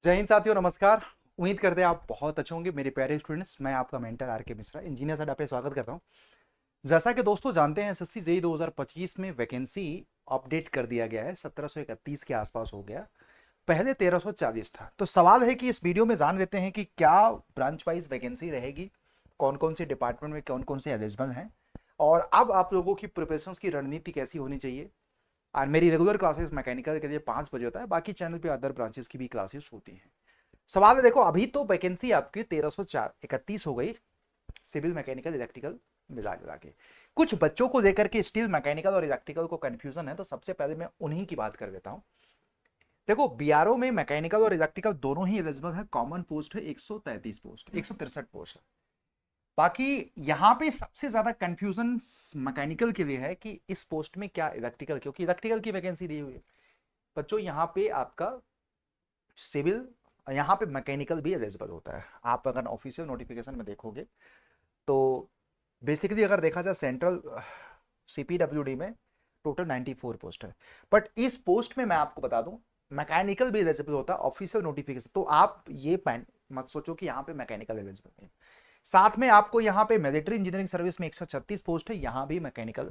जय हिंद साथियों, नमस्कार। उम्मीद करते हैं आप बहुत अच्छे होंगे मेरे प्यारे स्टूडेंट्स। मैं आपका मेंटर आर के मिश्रा इंजीनियर साहब पे स्वागत करता हूं। जैसा कि दोस्तों जानते हैं, एसएससी जेई 2025 में वैकेंसी अपडेट कर दिया गया है। 1731 के आसपास हो गया, पहले 1340 था। तो सवाल है कि इस वीडियो में जान लेते हैं कि क्या ब्रांच वाइज वैकेंसी रहेगी, कौन कौन से डिपार्टमेंट में कौन कौन से एलिजिबल हैं, और अब आप लोगों की प्रिपरेशन की रणनीति कैसी होनी चाहिए। और मेरी रेगुलर क्लासेस मैकेनिकल के लिए 5 बजे होता है, बाकी चैनल पे अदर ब्रांचेस की भी क्लासेस होती हैं। सवाल है, देखो अभी तो वैकेंसी आपकी 1331 हो गई, सिविल मैकेनिकल इलेक्ट्रिकल मिला जुला के। कुछ बच्चों को लेकर के स्टील मैकेनिकल और इलेक्ट्रिकल को कंफ्यूजन है, तो सबसे पहले मैं उन्हीं की बात कर देता हूं। देखो बीआरओ में मैकेनिकल और इलेक्ट्रिकल दोनों ही एलिजिबल है। कॉमन पोस्ट है 133 पोस्ट, 163 पोस्ट। बाकी यहाँ पे सबसे ज्यादा कंफ्यूजन मैकेनिकल के लिए है कि इस पोस्ट में क्या इलेक्ट्रिकल, क्योंकि इलेक्ट्रिकल की वैकेंसी दी हुई है बच्चों। यहाँ पे आपका सिविल, यहाँ पे मैकेनिकल भी एलिजिबल होता है। आप अगर ऑफिशियल नोटिफिकेशन में देखोगे तो बेसिकली अगर देखा जाए सेंट्रल सीपीडब्ल्यूडी में टोटल 94 पोस्ट है। बट इस पोस्ट में मैं आपको बता दूं, मैकेनिकल भी एलिजिबल होता है ऑफिशियल नोटिफिकेशन। तो आप ये पैन मत सोचो कि यहाँ पे मैकेनिकल एलिजिबल है। साथ में आपको यहाँ पे मिलिट्री इंजीनियरिंग सर्विस में 136 पोस्ट है, यहाँ भी मैकेनिकल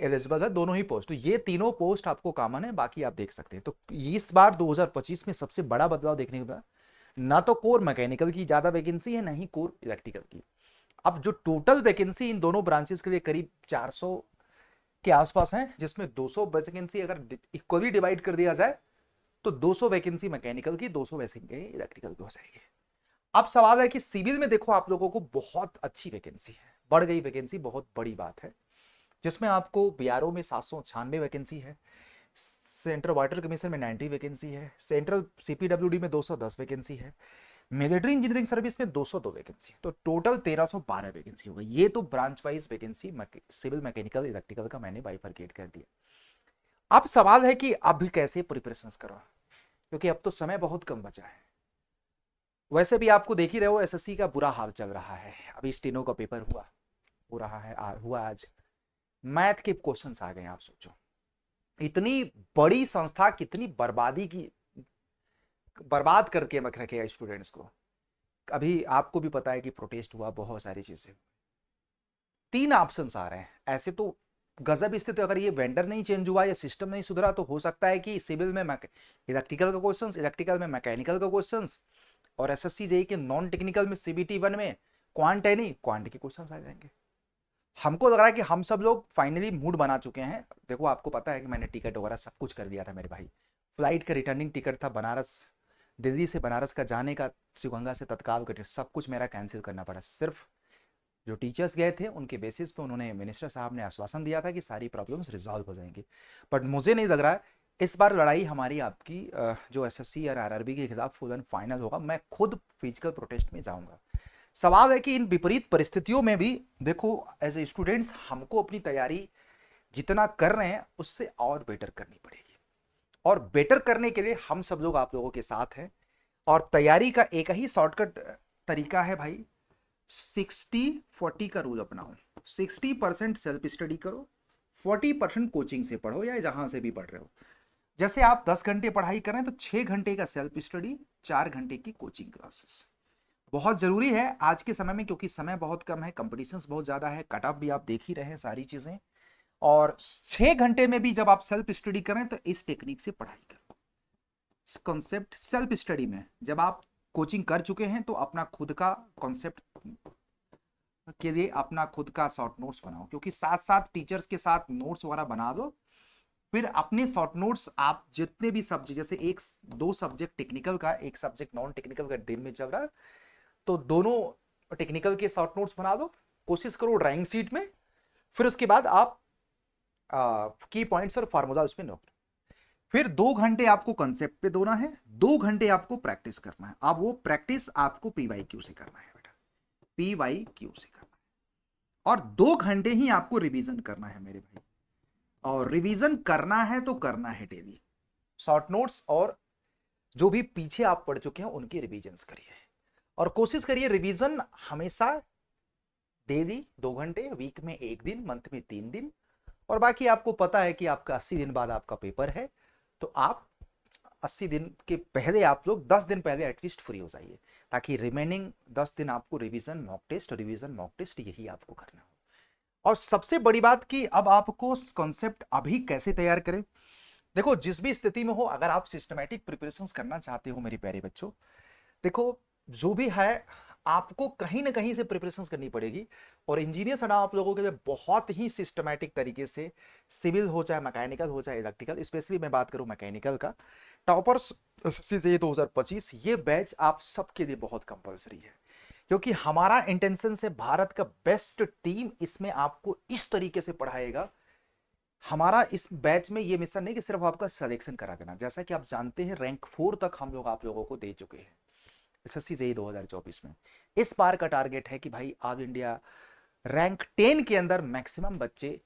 एलिजिबल है, दोनों ही पोस्ट। तो ये तीनों पोस्ट आपको कॉमन है, बाकी आप देख सकते हैं। तो इस बार 2025 में सबसे बड़ा बदलाव देखने को मिला, ना तो कोर मैकेनिकल की ज्यादा वैकेंसी है, ना ही कोर इलेक्ट्रिकल की। अब जो टोटल वैकेंसी इन दोनों ब्रांचेस के लिए करीब 400 के आसपास है, जिसमें 200 वैकेंसी अगर इक्वली डिवाइड कर दिया जाए तो 200 वैकेंसी मैकेनिकल की, 200 वैकेंसी इलेक्ट्रिकल की हो जाएगी। अब सवाल है कि सिविल में देखो आप लोगों को बहुत अच्छी वैकेंसी है, बढ़ गई वैकेंसी, बहुत बड़ी बात है। जिसमें आपको बीआरओ में 796 वैकेंसी है, सेंट्रल वाटर कमीशन में 90 वैकेंसी है, सेंट्रल सीपीडब्ल्यूडी में 210 वैकेंसी है, मिलिट्री इंजीनियरिंग सर्विस में 202 वैकेंसी है। तो टोटल 1312 वैकेंसी हो गई। ये तो branch wise vacancy civil mechanical electrical का मैंने बाइफरकेट कर दिया। अब सवाल है कि अब भी कैसे प्रिपरेशन करो, क्योंकि अब तो समय बहुत कम बचा है। वैसे भी आपको देख ही रहे हो, एसएससी का बुरा हाल चल रहा है। अभी स्टेनो का पेपर हुआ, हो रहा है, हुआ आज। मैथ के क्वेश्चंस आ गए, आप सोचो इतनी बड़ी संस्था कितनी बर्बादी की, बर्बाद करके रख रखे स्टूडेंट्स को। अभी आपको भी पता है कि प्रोटेस्ट हुआ, बहुत सारी चीजें। तीन ऑप्शंस आ रहे हैं ऐसे तो। गजब स्थिति, अगर ये वेंडर नहीं चेंज हुआ या सिस्टम नहीं सुधरा तो हो सकता है कि सिविल में इलेक्ट्रिकल का क्वेश्चंस, इलेक्ट्रिकल में मैकेनिकल का क्वेश्चंस, और एसएससी जेई के नॉन टेक्निकल में सीबीटी 1 में क्वांट है नहीं, क्वांट के क्वेश्चंस आ जाएंगे। हमको लग रहा है कि हम सब लोग फाइनली मूड बना चुके हैं। देखो आपको पता है कि मैंने टिकट वगैरह सब कुछ कर दिया था मेरे भाई। फ्लाइट का रिटर्निंग टिकट था बनारस, दिल्ली से बनारस का जाने का, शिवगंगा से तत्काल का टिकट, सब कुछ मेरा कैंसिल करना पड़ा। सिर्फ जो टीचर्स गए थे उनके बेसिस पे उन्होंने, मिनिस्टर साहब ने आश्वासन दिया था कि सारी प्रॉब्लम्स रिजॉल्व हो जाएंगी। बट मुझे नहीं लग रहा है इस बार लड़ाई हमारी आपकी जो एसएससी और आरआरबी के खिलाफ फुल एंड फाइनल होगा। मैं खुद फिजिकल प्रोटेस्ट में जाऊंगा। सवाल है कि इन विपरीत परिस्थितियों में भी देखो, एज ए स्टूडेंट्स हमको अपनी तैयारी जितना कर रहे हैं उससे और बेटर करनी पड़ेगी। और बेटर करने के लिए हम सब लोग आप लोगों के साथ हैं। और तैयारी का एक ही शॉर्टकट तरीका है भाई, 60-40 का रूल अपनाओ। 60% सेल्फ स्टडी करो, 40% कोचिंग से पढ़ो या जहां से भी पढ़ रहे हो। जैसे आप 10 घंटे पढ़ाई कर रहे हैं तो 6 घंटे का सेल्फ स्टडी, 4 घंटे की कोचिंग क्लासेस बहुत जरूरी है आज के समय में, क्योंकि समय बहुत कम है, कंपटीशन बहुत ज्यादा है, कट ऑफ भी आप देख ही रहे हैं सारी चीजें। और 6 घंटे में भी जब आप सेल्फ स्टडी करें तो इस टेक्निक से पढ़ाई करें। कॉन्सेप्ट सेल्फ स्टडी में जब आप कोचिंग कर चुके हैं तो अपना खुद का कॉन्सेप्ट के लिए अपना खुद का शॉर्ट नोट्स बनाओ, क्योंकि साथ साथ टीचर्स के साथ नोट्स वगैरह बना दो। फिर अपने शॉर्ट नोट्स आप जितने भी सब्जेक्ट, जैसे एक दो सब्जेक्ट टेक्निकल का, एक सब्जेक्ट नॉन टेक्निकल का दिन में चल रहा है, तो दोनों टेक्निकल के शॉर्ट नोट्स बना दो, कोशिश करो ड्राइंग सीट में। फिर उसके बाद आप की पॉइंट्स और फार्मूला उसमें नोट। फिर 2 घंटे आपको कंसेप्ट पे देना है, 2 घंटे आपको प्रैक्टिस करना है। अब वो प्रैक्टिस आपको पीवाईक्यू से करना है बेटा, पीवाईक्यू से करना है। और 2 घंटे ही आपको रिवीजन करना है मेरे भाई। और रिवीजन करना है तो करना है डेली। शॉर्ट नोट्स और जो भी पीछे आप पढ़ चुके हैं उनकी रिवीजन करिए, और कोशिश करिए रिवीजन हमेशा डेली 2 घंटे, वीक में 1 दिन, मंथ में 3 दिन। और बाकी आपको पता है कि आपका 80 दिन बाद आपका पेपर है, तो आप 80 दिन के पहले आप लोग 10 दिन पहले एटलीस्ट फ्री हो जाइए, ताकि रिमेनिंग 10 दिन आपको रिवीजन मॉक टेस्ट यही आपको करना हो। और सबसे बड़ी बात कि अब आपको कॉन्सेप्ट अभी कैसे तैयार करें। देखो, जिस भी स्थिति में हो, अगर आप सिस्टमैटिक प्रिपरेशन करना चाहते हो मेरे प्यारे बच्चों, देखो जो भी है आपको कहीं ना कहीं से प्रिपरेशन करनी पड़ेगी। और इंजीनियर सड़ा आप लोगों के लिए बहुत ही सिस्टमैटिक तरीके से, सिविल हो चाहे मैकेनिकल हो चाहे इलेक्ट्रिकल, स्पेशली मैं बात करूं मैकेनिकल का, टॉपर्स सीजे 2025 ये बैच आप सबके लिए बहुत कंपलसरी है, क्योंकि हमारा इंटेंशन से भारत का बेस्ट टीम इसमें आपको इस तरीके से पढ़ाएगा। हमारा इस बैच में ये मिशन नहीं कि सिर्फ आपका सिलेक्शन करा देना, जैसा कि आप जानते हैं रैंक 4 तक हम लोग आप लोगों को दे चुके हैं एसएससी जेईई 2024 में। इस बार का टारगेट है कि भाई ऑल इंडिया रैंक 10 के अंदर मैक्सिमम बच्चे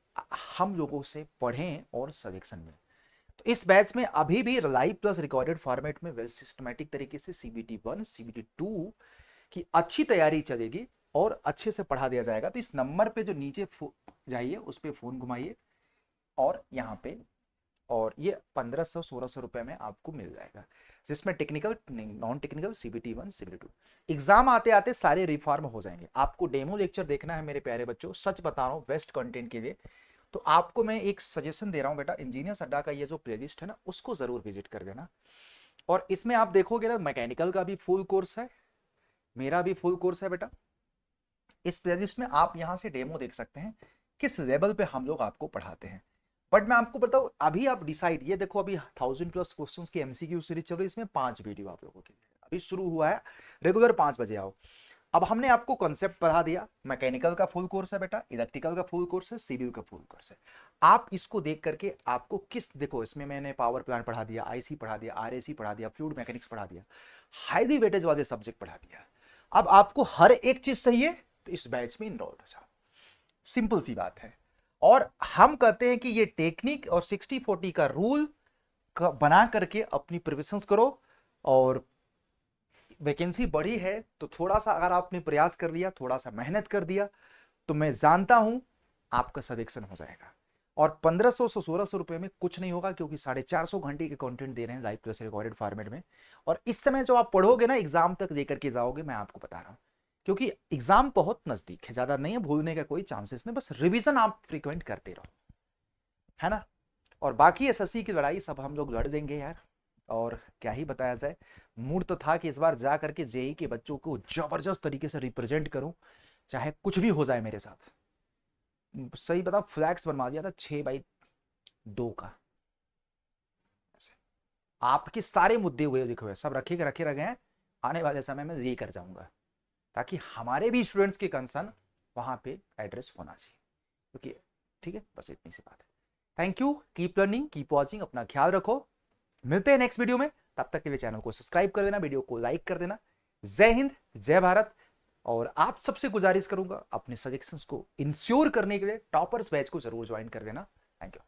हम लोगों से पढ़ें और सिलेक्शन में। तो इस बैच में अभी भी लाइव प्लस रिकॉर्डेड फॉर्मेट में वेल सिस्टमैटिक तरीके से CBT 1 CBT 2 की अच्छी तैयारी चलेगी और अच्छे से पढ़ा दिया जाएगा। तो इस नंबर पे जो नीचे जाइए उस पर फोन घुमाइए और यहाँ पे, और ये 1500-1600 रुपए में आपको मिल जाएगा, जिसमें technical non technical CBT 1 CBT 2 exam आते आते सारे रिफॉर्म हो जाएंगे। आपको डेमो लेक्चर देखना है मेरे प्यारे बच्चों, सच बता रहा हूँ बेस्ट कंटेंट के लिए, तो आपको मैं एक सजेशन दे रहा हूँ बेटा, इंजीनियर अड्डा का ये जो प्लेलिस्ट है ना उसको जरूर विजिट कर देना। और इसमें आप देखोगे ना मैकेनिकल का भी फुल कोर्स है, मेरा भी फुल कोर्स है बेटा। इस प्लेलिस्ट में आप यहाँ से डेमो देख सकते हैं किस लेवल पे हम लोग आपको पढ़ाते हैं। बट मैं आपको बताऊं, अभी आप डिसाइड, ये देखो अभी 1000+ क्वेश्चंस की MCQ सीरीज चल रही है, इसमें 5 वीडियो आप लोगों के लिए अभी शुरू हुआ है, रेगुलर 5 बजे आओ। अब हमने आपको कॉन्सेप्ट पढ़ा दिया, मैकेनिकल का फुल कोर्स है बेटा, इलेक्ट्रिकल का फुल कोर्स है, सिविल का फुल कोर्स है। आप इसको देख करके आपको देखो इसमें मैंने पावर प्लांट पढ़ा दिया, IC पढ़ा दिया, RAC पढ़ा दिया, फ्लूइड मैकेनिक्स पढ़ा दिया, हाईली वेटेज वाले सब्जेक्ट पढ़ा दिया। अब आपको हर एक चीज चाहिए तो इस बैच में इनरोल हो जाओ, सिंपल सी बात है। और हम कहते हैं कि ये टेक्निक और 60-40 का रूल बना करके अपनी प्रिपरेशन करो, और वैकेंसी बढ़ी है तो थोड़ा सा अगर आपने प्रयास कर लिया, थोड़ा सा मेहनत कर दिया, तो मैं जानता हूं आपका सिलेक्शन हो जाएगा। और 1500 से 1600 रुपए में कुछ नहीं होगा, क्योंकि 450 घंटे के कंटेंट दे रहे हैं लाइव प्लस रिकॉर्डेड फॉर्मेट में। और इस समय जो आप पढ़ोगे ना एग्जाम तक लेकर के जाओगे, मैं आपको बता रहा हूं, क्योंकि एग्जाम बहुत नजदीक है, ज्यादा नहीं है, भूलने का कोई चांसेस नहीं, बस रिवीजन आप फ्रीक्वेंट करते रहो, है ना। और बाकी एसएससी की लड़ाई सब हम लोग लड़ देंगे यार, और क्या ही बताया जाए। मूड तो था कि इस बार जा करके जेई के बच्चों को जबरदस्त तरीके से रिप्रेजेंट करूं, चाहे कुछ भी हो जाए मेरे साथ। सही बता, फ्लैक्स बनवा दिया था 6x2 का, आपके सारे मुद्दे हुए लिखे हुए सब रखे रखे गए हैं, आने वाले समय में ये कर जाऊंगा, ताकि हमारे भी स्टूडेंट्स की कंसर्न वहां पे एड्रेस होना चाहिए, क्योंकि ठीक है, बस इतनी सी बात है। Thank you, keep learning, keep watching, अपना ख्याल रखो, मिलते हैं नेक्स्ट वीडियो में। तब तक के लिए चैनल को सब्सक्राइब कर देना, वीडियो को लाइक कर देना। जय हिंद, जय भारत। और आप सबसे गुजारिश करूंगा अपने सजेशंस को इंश्योर करने के लिए टॉपर्स बैच को जरूर ज्वाइन कर देना। Thank you.